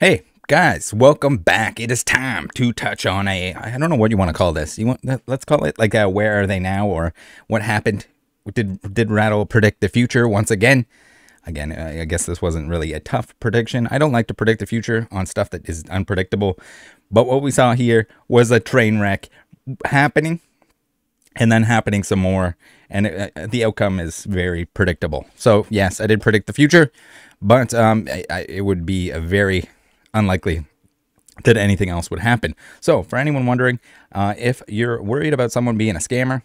Hey guys, welcome back. It is time to touch on I don't know what you want to call this. Let's call it like a where are they now, or what happened. Did Rattle predict the future once again? Again, I guess this wasn't really a tough prediction. I don't like to predict the future on stuff that is unpredictable. But what we saw here was a train wreck happening and then happening some more. And the outcome is very predictable. So yes, I did predict the future, but it would be a very unlikely that anything else would happen. So for anyone wondering, if you're worried about someone being a scammer,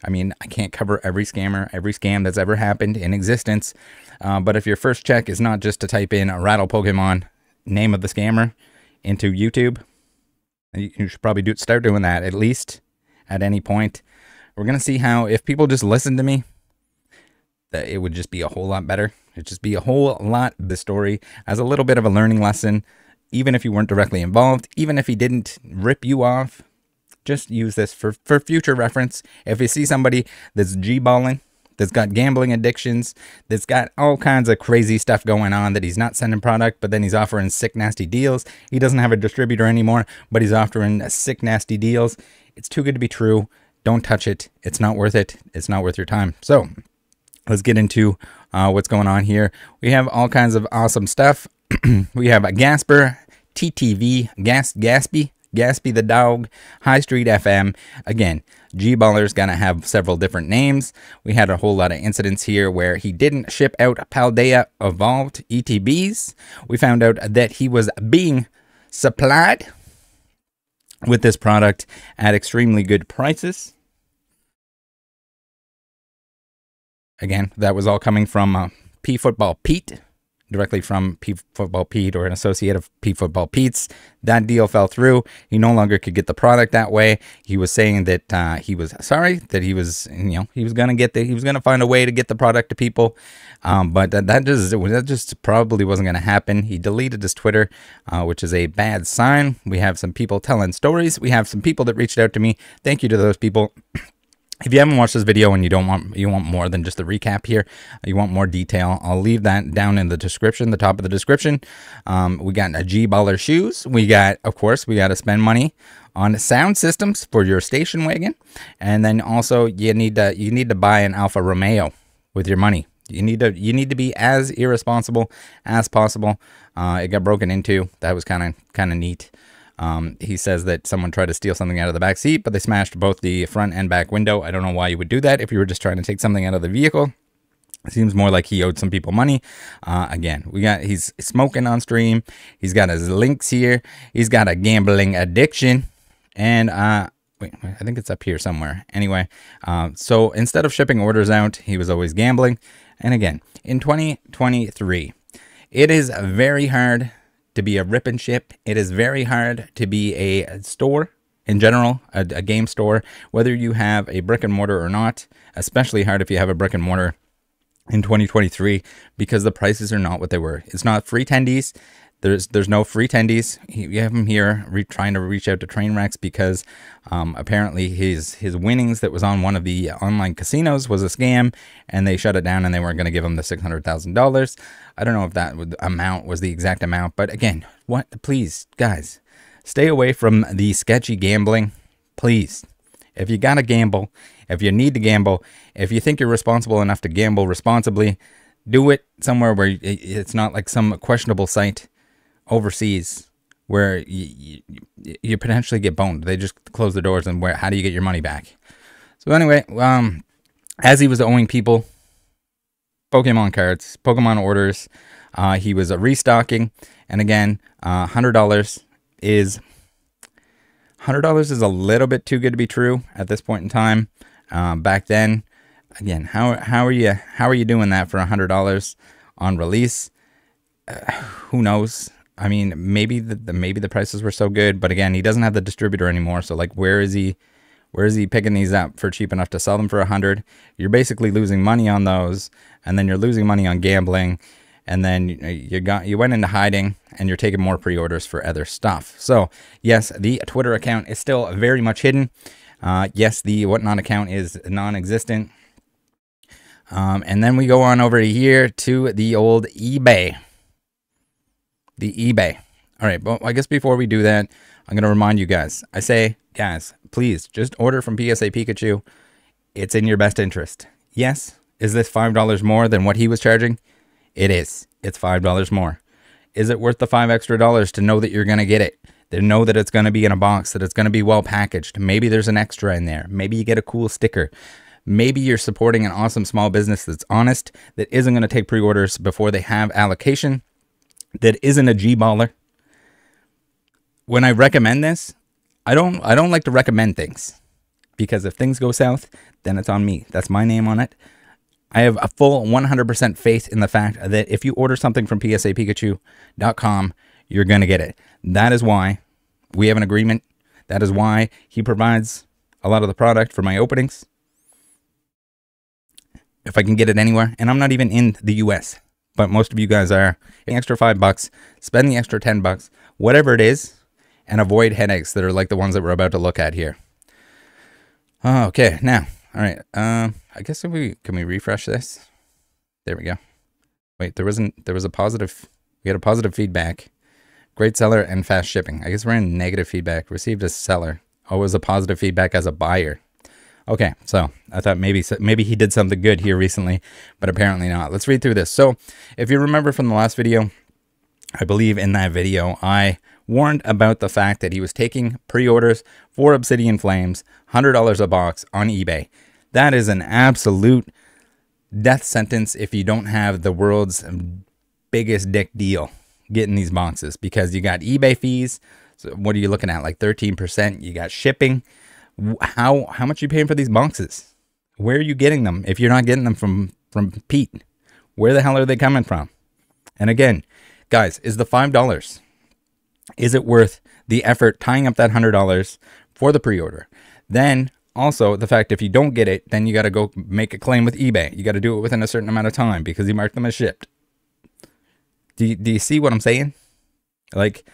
I mean, I can't cover every scam that's ever happened in existence. But if your first check is not just to type in a Rattle Pokemon name of the scammer into YouTube, you should probably start doing that at least at any point. We're going to see how, if people just listen to me, that it would just be a whole lot better. It'd just be a whole lot, the story as a little bit of a learning lesson, even if you weren't directly involved, even if he didn't rip you off. Just use this for future reference. If you see somebody that's G-balling, that's got gambling addictions, that's got all kinds of crazy stuff going on, that he's not sending product, but then he's offering sick, nasty deals. He doesn't have a distributor anymore, but he's offering sick, nasty deals. It's too good to be true. Don't touch it. It's not worth it. It's not worth your time. So let's get into what's going on here. We have all kinds of awesome stuff. We have a GasperTTV, Gaspy the dog, HighStreetFM. Again, G-Baller's gonna have several different names. We had a whole lot of incidents here where he didn't ship out Paldea Evolved ETBs. We found out that he was being supplied with this product at extremely good prices. Again, that was all coming from P Football Pete, directly from P Football Pete, or an associate of P Football Pete's. That deal fell through. He no longer could get the product that way. He was saying that he was sorry, that he was, he was gonna find a way to get the product to people, but that just probably wasn't gonna happen. He deleted his Twitter, which is a bad sign. We have some people telling stories. We have some people that reached out to me. Thank you to those people. If you haven't watched this video and you want more than just the recap here, you want more detail, I'll leave that down in the description, the top of the description. We got a G-Baller shoes. We got, of course, we got to spend money on sound systems for your station wagon, and then also you need to buy an Alfa Romeo with your money. You need to be as irresponsible as possible. It got broken into. That was kind of neat. He says that someone tried to steal something out of the back seat, but they smashed both the front and back window. I don't know why you would do that if you were just trying to take something out of the vehicle. It seems more like he owed some people money. Again, he's smoking on stream. He's got his links here. He's got a gambling addiction. And, wait, I think it's up here somewhere. Anyway, so instead of shipping orders out, he was always gambling. And again, in 2023, it is very hard to be a rip and ship. It is very hard to be a store in general, a game store, whether you have a brick and mortar or not. Especially hard if you have a brick and mortar in 2023, because the prices are not what they were. It's not free tendies. There's no free tendies. You have him here trying to reach out to train wrecks because apparently his winnings that was on one of the online casinos was a scam, and they shut it down and they weren't going to give him the $600,000. I don't know if that amount was the exact amount, but again, please, guys, stay away from the sketchy gambling, please. If you got to gamble, if you need to gamble, if you think you're responsible enough to gamble responsibly, do it somewhere where it's not like some questionable site overseas where you potentially get boned. They just close the doors, and how do you get your money back? So anyway, as he was owing people Pokemon cards, Pokemon orders, he was restocking. And again, $100 is a little bit too good to be true at this point in time. Back then, again, how are you doing that for $100 on release? Who knows? I mean, maybe the prices were so good, but again, he doesn't have the distributor anymore. So like, where is he picking these up for cheap enough to sell them for $100? You're basically losing money on those, and then you're losing money on gambling, and then you went into hiding, and you're taking more pre-orders for other stuff. So yes, the Twitter account is still very much hidden. Yes, the Whatnot account is non-existent. And then we go on over here to the old eBay. The eBay. All right, well, I guess before we do that, I'm going to remind you guys. I say, guys, please just order from PSA Pikachu. It's in your best interest. Yes, is this $5 more than what he was charging? It is. It's $5 more. Is it worth the $5 extra to know that you're going to get it? To know that it's going to be in a box, that it's going to be well packaged. Maybe there's an extra in there. Maybe you get a cool sticker. Maybe you're supporting an awesome small business that's honest, that isn't going to take pre-orders before they have allocation, that isn't a G-baller. When I recommend this, I don't like to recommend things, because if things go south, then it's on me. That's my name on it. I have a full 100% faith in the fact that if you order something from psapikachu.com, you're going to get it. That is why we have an agreement. That is why he provides a lot of the product for my openings. If I can get it anywhere, and I'm not even in the US, but most of you guys are, the extra $5, spend the extra $10, whatever it is, and avoid headaches that are like the ones that we're about to look at here. Okay, now, all right. I guess can we refresh this? There we go. Wait, there was a positive. We had a positive feedback. Great seller and fast shipping. I guess we're in negative feedback. Received as seller. Oh, it was a positive feedback as a buyer. Okay, so I thought maybe he did something good here recently, but apparently not. Let's read through this. So, if you remember from the last video, I believe in that video, I warned about the fact that he was taking pre-orders for Obsidian Flames, $100 a box on eBay. That is an absolute death sentence if you don't have the world's biggest dick deal getting these boxes, because you got eBay fees. So what are you looking at? Like 13%. You got shipping. How much are you paying for these boxes? Where are you getting them if you're not getting them from Pete? Where the hell are they coming from? And again, guys, is the $5, is it worth the effort tying up that $100 for the pre-order? Then also the fact if you don't get it, then you got to go make a claim with eBay. You got to do it within a certain amount of time because you marked them as shipped. Do you see what I'm saying? Like,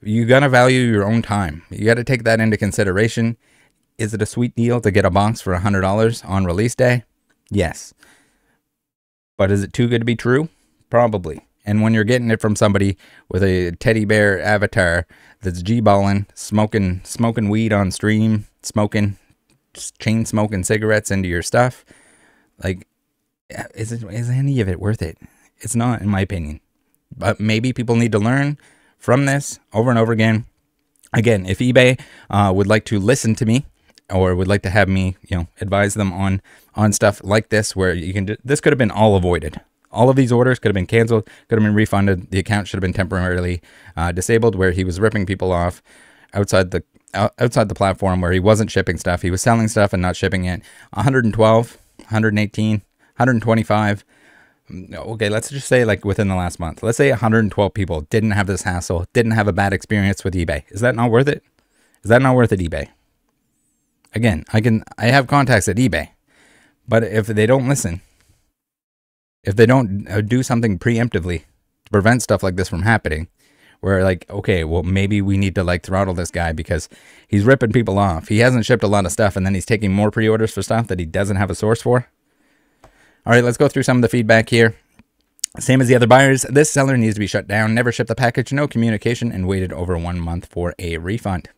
you got to value your own time. You got to take that into consideration. Is it a sweet deal to get a box for $100 on release day? Yes. But is it too good to be true? Probably. And when you're getting it from somebody with a teddy bear avatar that's G-balling, smoking weed on stream, chain smoking cigarettes into your stuff, like, is any of it worth it? It's not, in my opinion. But maybe people need to learn from this over and over again. Again, if eBay would like to listen to me, or would like to have me, advise them on stuff like this, where you can, this could have been all avoided. All of these orders could have been canceled, could have been refunded. The account should have been temporarily disabled, where he was ripping people off outside the platform, where he wasn't shipping stuff. He was selling stuff and not shipping it. 112, 118, 125. Okay, let's just say like within the last month. Let's say 112 people didn't have this hassle, didn't have a bad experience with eBay. Is that not worth it? Is that not worth it, eBay? Again, I have contacts at eBay, but if they don't listen, if they don't do something preemptively to prevent stuff like this from happening, where like, okay, well, maybe we need to like throttle this guy because he's ripping people off. He hasn't shipped a lot of stuff, and then he's taking more pre-orders for stuff that he doesn't have a source for. All right, let's go through some of the feedback here. Same as the other buyers, this seller needs to be shut down, never shipped the package, no communication, and waited over 1 month for a refund.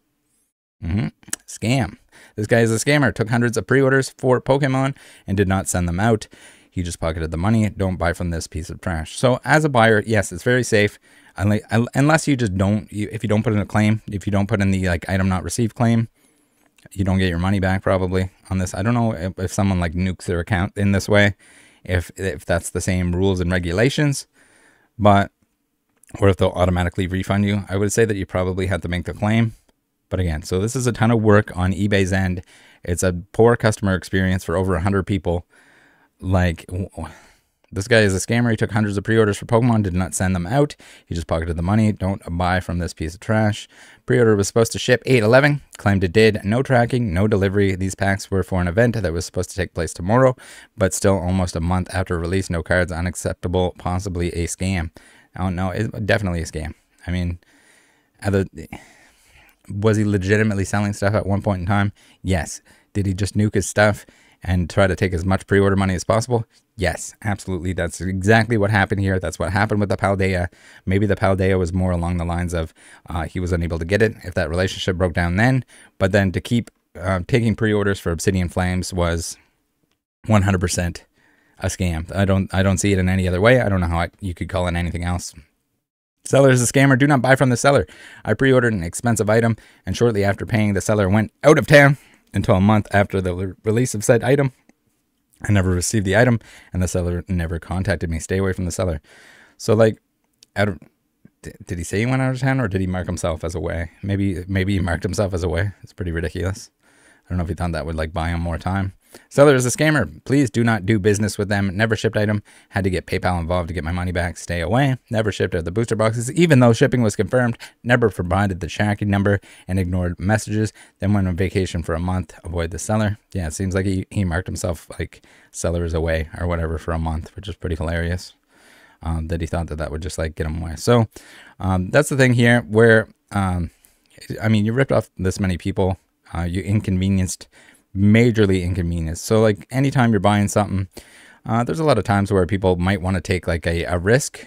Scam. This guy is a scammer, took hundreds of pre-orders for Pokemon and did not send them out. He just pocketed the money. Don't buy from this piece of trash. So as a buyer, yes, it's very safe. Unless you just don't, if you don't put in a claim, if you don't put in the like item not received claim, you don't get your money back probably on this. I don't know if someone like nukes their account in this way, if that's the same rules and regulations, but, or if they'll automatically refund you. I would say that you probably have to make the claim. But again, so this is a ton of work on eBay's end. It's a poor customer experience for over 100 people. Like, this guy is a scammer. He took hundreds of pre-orders for Pokemon, did not send them out. He just pocketed the money. Don't buy from this piece of trash. Pre-order was supposed to ship 8/11. Claimed it did. No tracking, no delivery. These packs were for an event that was supposed to take place tomorrow, but still almost a month after release. No cards, unacceptable, possibly a scam. Oh no, it's definitely a scam. I mean, was he legitimately selling stuff at one point in time? Yes. Did he just nuke his stuff and try to take as much pre-order money as possible? Yes, absolutely. That's exactly what happened here. That's what happened with the Paldea. Maybe the Paldea was more along the lines of he was unable to get it if that relationship broke down then. But then to keep taking pre-orders for Obsidian Flames was 100% a scam. I don't see it in any other way. I don't know how you could call it anything else. Seller is a scammer. Do not buy from the seller. I pre-ordered an expensive item, and shortly after paying, the seller went out of town until a month after the release of said item. I never received the item, and the seller never contacted me. Stay away from the seller. So, like, did he say he went out of town, or did he mark himself as away? Maybe he marked himself as away. It's pretty ridiculous. I don't know if he thought that would, like, buy him more time. Seller is a scammer. Please do not do business with them. Never shipped item. Had to get PayPal involved to get my money back. Stay away. Never shipped out the booster boxes, even though shipping was confirmed. Never provided the tracking number and ignored messages. Then went on vacation for a month. Avoid the seller. Yeah, it seems like he marked himself like seller is away or whatever for a month, which is pretty hilarious. That he thought that would just like get him away. So that's the thing here where, I mean, you ripped off this many people. You inconvenienced, majorly inconvenienced. So like anytime you're buying something, there's a lot of times where people might want to take like a risk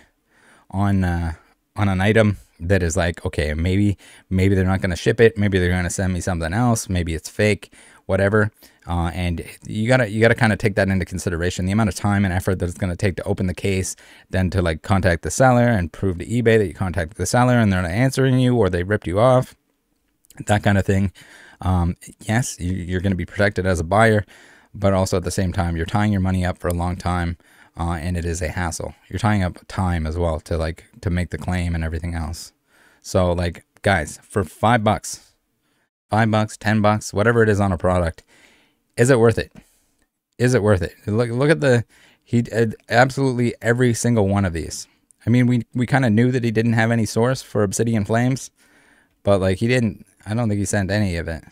on an item that is like, okay, maybe they're not going to ship it. Maybe they're going to send me something else. Maybe it's fake, whatever. And you gotta kind of take that into consideration. The amount of time and effort that it's going to take to open the case, then to like contact the seller and prove to eBay that you contacted the seller and they're not answering you or they ripped you off, that kind of thing. Yes, you're going to be protected as a buyer, but also at the same time, you're tying your money up for a long time, and it is a hassle. You're tying up time as well to make the claim and everything else. So like, guys, for $5, $10, whatever it is on a product, is it worth it? Is it worth it? Look at he did absolutely every single one of these. I mean, we kind of knew that he didn't have any source for Obsidian Flames, but like I don't think he sent any of it.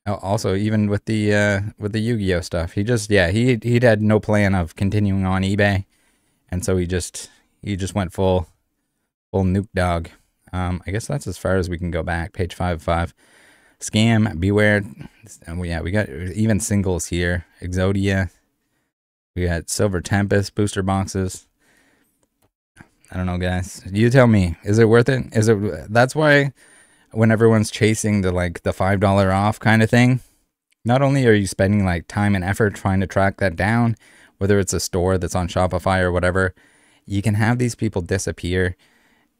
Also, even with the Yu-Gi-Oh stuff, he had no plan of continuing on eBay, and so he just went full nuke dog. I guess that's as far as we can go back. Page 5 scam, beware. And we got even singles here. Exodia. We got Silver Tempest booster boxes. I don't know, guys. You tell me. Is it worth it? That's why when everyone's chasing the $5 off kind of thing, not only are you spending like time and effort trying to track that down, whether it's a store that's on Shopify or whatever, you can have these people disappear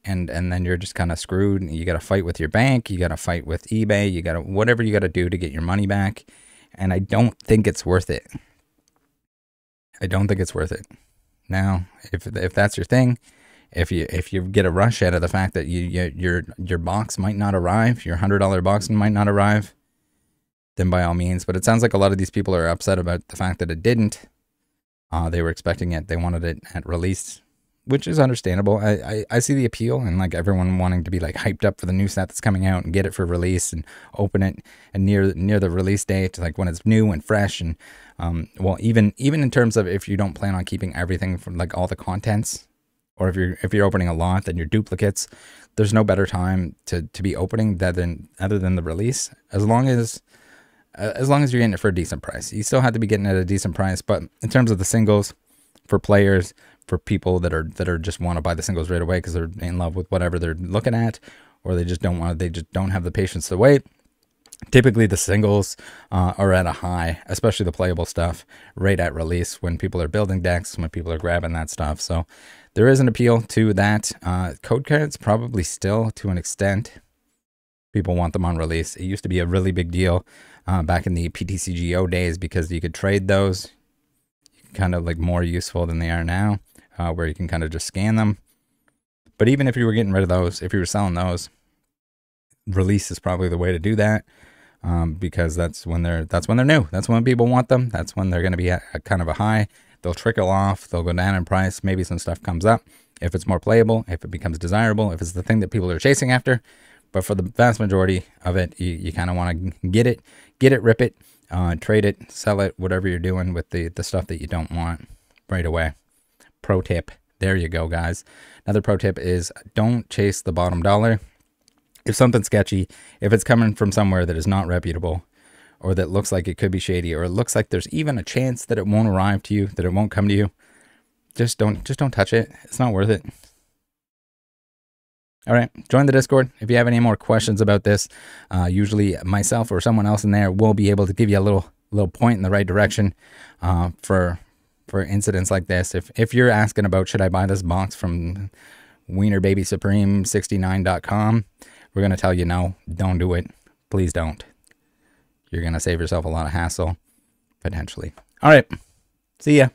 and then you're just kind of screwed. You got to fight with your bank. You got to fight with eBay. You got to, whatever you got to do to get your money back. And I don't think it's worth it. I don't think it's worth it. Now, if that's your thing, if you get a rush out of the fact that your box might not arrive, your $100 box might not arrive, then by all means. But it sounds like a lot of these people are upset about the fact that it didn't. They were expecting it. They wanted it at release, which is understandable. I see the appeal and like everyone wanting to be like hyped up for the new set that's coming out and get it for release and open it and near the release date, like when it's new and fresh. And well, even in terms of if you don't plan on keeping everything from like all the contents, or if you're opening a lot, then your duplicates, there's no better time to be opening that other than the release. As long as you're getting it for a decent price. You still have to be getting it at a decent price, but in terms of the singles, for players, for people that are just want to buy the singles right away because they're in love with whatever they're looking at, or they just don't have the patience to wait. Typically the singles are at a high, especially the playable stuff, right at release when people are building decks, when people are grabbing that stuff. So there is an appeal to that. Code cards probably still to an extent. People want them on release. It used to be a really big deal back in the PTCGO days because you could trade those. Kind of like more useful than they are now, where you can kind of just scan them. But even if you were getting rid of those, if you were selling those, release is probably the way to do that, because that's when they're new. That's when people want them. That's when they're going to be at kind of a high. They'll trickle off. They'll go down in price. Maybe some stuff comes up if it's more playable, if it becomes desirable, if it's the thing that people are chasing after. But for the vast majority of it, you kind of want to get it, rip it, trade it, sell it, whatever you're doing with the stuff that you don't want right away. Pro tip. There you go, guys. Another pro tip is don't chase the bottom dollar. If something's sketchy, if it's coming from somewhere that is not reputable, or that looks like it could be shady, or it looks like there's even a chance that it won't arrive to you, that it won't come to you, just don't touch it. It's not worth it. All right, join the Discord if you have any more questions about this. Usually myself or someone else in there will be able to give you a little point in the right direction for incidents like this. If you're asking about, should I buy this box from wienerbabysupreme69.com, we're going to tell you no, don't do it. Please don't. You're going to save yourself a lot of hassle, potentially. All right, see ya.